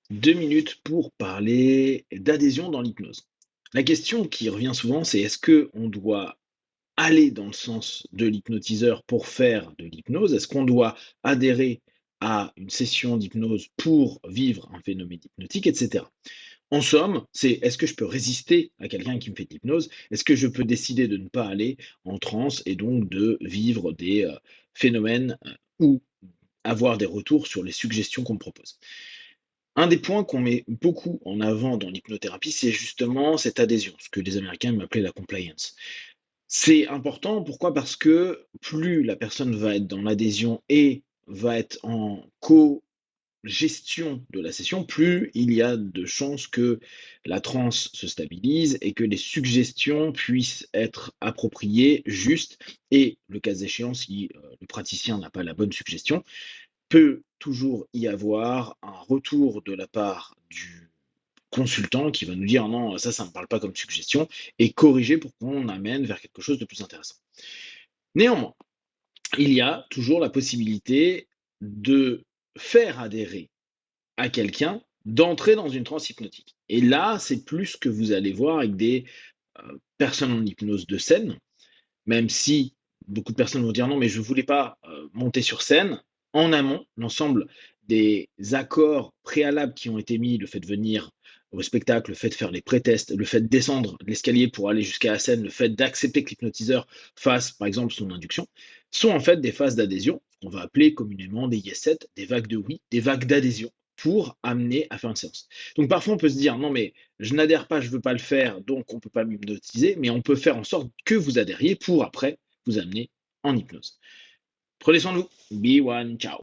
2 minutes pour parler d'adhésion dans l'hypnose. La question qui revient souvent, c'est est-ce qu'on doit aller dans le sens de l'hypnotiseur pour faire de l'hypnose? Est-ce qu'on doit adhérer à une session d'hypnose pour vivre un phénomène hypnotique, et cetera? En somme, c'est est-ce que je peux résister à quelqu'un qui me fait de l'hypnose? Est-ce que je peux décider de ne pas aller en transe et donc de vivre des phénomènes ou avoir des retours sur les suggestions qu'on me propose? Un des points qu'on met beaucoup en avant dans l'hypnothérapie, c'est justement cette adhésion, ce que les Américains m'appelaient la compliance. C'est important, pourquoi? Parce que plus la personne va être dans l'adhésion et va être en co-gestion de la session, plus il y a de chances que la transe se stabilise et que les suggestions puissent être appropriées, justes et le cas échéant, si, le praticien n'a pas la bonne suggestion, peut toujours y avoir un retour de la part du consultant qui va nous dire: «Non, ça me parle pas comme suggestion» et corriger pour qu'on amène vers quelque chose de plus intéressant. Néanmoins, il y a toujours la possibilité de faire adhérer à quelqu'un, d'entrer dans une transe hypnotique et là, c'est plus ce que vous allez voir avec des, personnes en hypnose de scène, même si beaucoup de personnes vont dire: «Non, mais je ne voulais pas, monter sur scène». En amont, l'ensemble des accords préalables qui ont été mis, le fait de venir au spectacle, le fait de faire les pré-tests, le fait de descendre l'escalier pour aller jusqu'à la scène, le fait d'accepter que l'hypnotiseur fasse, par exemple, son induction, sont en fait des phases d'adhésion, qu'on va appeler communément des yes set, des vagues de oui, des vagues d'adhésion, pour amener à faire une séance. Donc parfois, on peut se dire: «Non, mais je n'adhère pas, je veux pas le faire, donc on peut pas m'hypnotiser», mais on peut faire en sorte que vous adhériez pour après vous amener en hypnose. Prenez soin de vous. Be one, ciao.